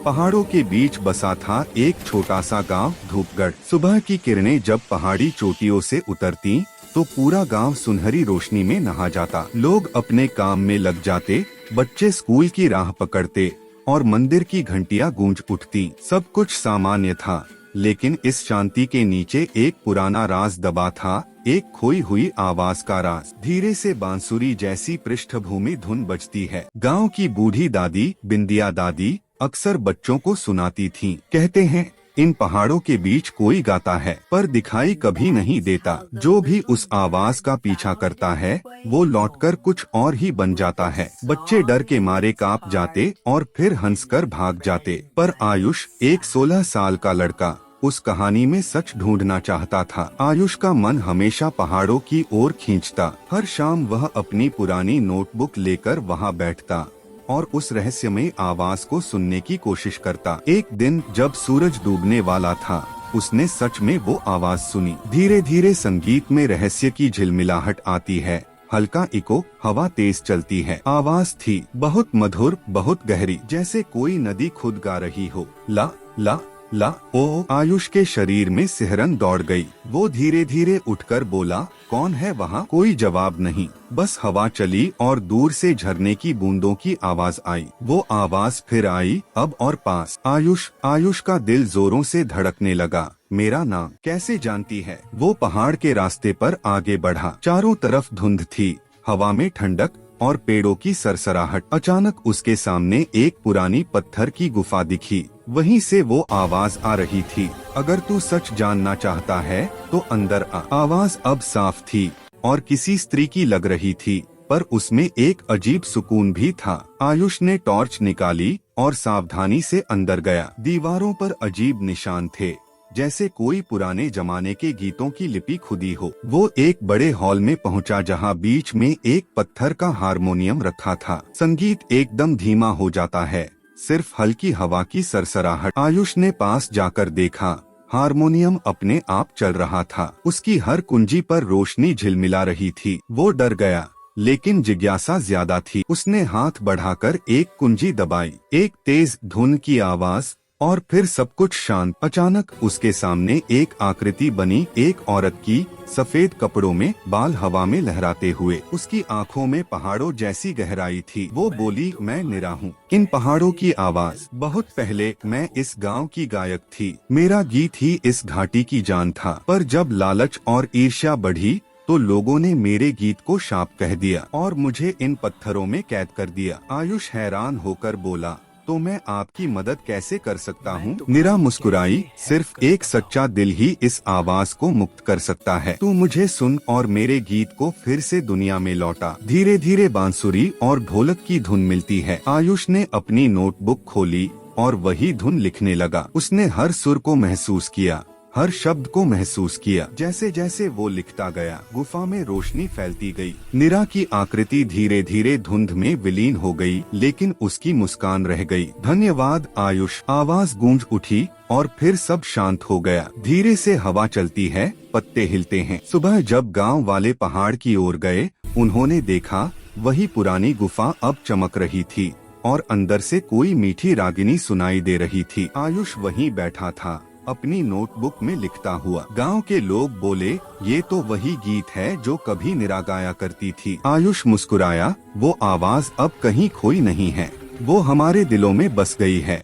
पहाड़ों के बीच बसा था एक छोटा सा गांव धूपगढ़। सुबह की किरणें जब पहाड़ी चोटियों से उतरती तो पूरा गांव सुनहरी रोशनी में नहा जाता। लोग अपने काम में लग जाते, बच्चे स्कूल की राह पकड़ते और मंदिर की घंटियां गूंज उठती। सब कुछ सामान्य था, लेकिन इस शांति के नीचे एक पुराना राज दबा था, एक खोई हुई आवाज का राज। धीरे से बांसुरी जैसी पृष्ठभूमि धुन बजती है। गांव की बूढ़ी दादी बिंदिया दादी अक्सर बच्चों को सुनाती थीं। कहते हैं, इन पहाड़ों के बीच कोई गाता है पर दिखाई कभी नहीं देता। जो भी उस आवाज का पीछा करता है वो लौटकर कुछ और ही बन जाता है। बच्चे डर के मारे कांप जाते और फिर हंसकर भाग जाते। पर आयुष, एक 16 साल का लड़का, उस कहानी में सच ढूंढना चाहता था। आयुष का मन हमेशा पहाड़ों की ओर खींचता। हर शाम वह अपनी पुरानी नोटबुक लेकर वहां बैठता और उस रहस्यमय आवाज को सुनने की कोशिश करता। एक दिन जब सूरज डूबने वाला था, उसने सच में वो आवाज सुनी। धीरे धीरे संगीत में रहस्य की झिलमिलाहट आती है, हल्का इको, हवा तेज चलती है। आवाज थी बहुत मधुर, बहुत गहरी, जैसे कोई नदी खुद गा रही हो। ला ला ला। ओ, आयुष के शरीर में सिहरन दौड़ गई। वो धीरे धीरे उठकर बोला, कौन है वहाँ? कोई जवाब नहीं, बस हवा चली और दूर से झरने की बूंदों की आवाज आई। वो आवाज फिर आई, अब और पास। आयुष का दिल जोरों से धड़कने लगा। मेरा नाम कैसे जानती है? वो पहाड़ के रास्ते पर आगे बढ़ा। चारों तरफ धुंध थी, हवा में ठंडक और पेड़ों की सरसराहट। अचानक उसके सामने एक पुरानी पत्थर की गुफा दिखी। वहीं से वो आवाज आ रही थी, अगर तू सच जानना चाहता है तो अंदर आ। आवाज अब साफ थी और किसी स्त्री की लग रही थी, पर उसमें एक अजीब सुकून भी था। आयुष ने टॉर्च निकाली और सावधानी से अंदर गया। दीवारों पर अजीब निशान थे, जैसे कोई पुराने जमाने के गीतों की लिपि खुदी हो। वो एक बड़े हॉल में पहुंचा, जहां बीच में एक पत्थर का हारमोनियम रखा था। संगीत एकदम धीमा हो जाता है, सिर्फ हल्की हवा की सरसराहट। आयुष ने पास जाकर देखा, हारमोनियम अपने आप चल रहा था। उसकी हर कुंजी पर रोशनी झिलमिला रही थी। वो डर गया, लेकिन जिज्ञासा ज्यादा थी। उसने हाथ बढ़ाकर एक कुंजी दबाई। एक तेज धुन की आवाज और फिर सब कुछ शांत। अचानक उसके सामने एक आकृति बनी, एक औरत की, सफेद कपड़ों में, बाल हवा में लहराते हुए। उसकी आंखों में पहाड़ों जैसी गहराई थी। वो बोली, मैं निरा हूँ, इन पहाड़ों की आवाज। बहुत पहले मैं इस गांव की गायक थी। मेरा गीत ही इस घाटी की जान था। पर जब लालच और ईर्ष्या बढ़ी तो लोगों ने मेरे गीत को शाप कह दिया और मुझे इन पत्थरों में कैद कर दिया। आयुष हैरान होकर बोला, तो मैं आपकी मदद कैसे कर सकता हूँ? निरा मुस्कुराई, सिर्फ एक सच्चा दिल ही इस आवाज को मुक्त कर सकता है। तू मुझे सुन और मेरे गीत को फिर से दुनिया में लौटा। धीरे धीरे बांसुरी और ढोलक की धुन मिलती है। आयुष ने अपनी नोटबुक खोली और वही धुन लिखने लगा। उसने हर सुर को महसूस किया, हर शब्द को महसूस किया। जैसे जैसे वो लिखता गया, गुफा में रोशनी फैलती गई। निरा की आकृति धीरे धीरे धुंध में विलीन हो गई, लेकिन उसकी मुस्कान रह गई। धन्यवाद आयुष, आवाज गूंज उठी और फिर सब शांत हो गया। धीरे से हवा चलती है, पत्ते हिलते हैं। सुबह जब गांव वाले पहाड़ की ओर गए, उन्होंने देखा वही पुरानी गुफा अब चमक रही थी और अंदर से कोई मीठी रागिनी सुनाई दे रही थी। आयुष वहीं बैठा था, अपनी नोटबुक में लिखता हुआ। गांव के लोग बोले, ये तो वही गीत है जो कभी निरा गाया करती थी। आयुष मुस्कुराया, वो आवाज अब कहीं खोई नहीं है, वो हमारे दिलों में बस गई है।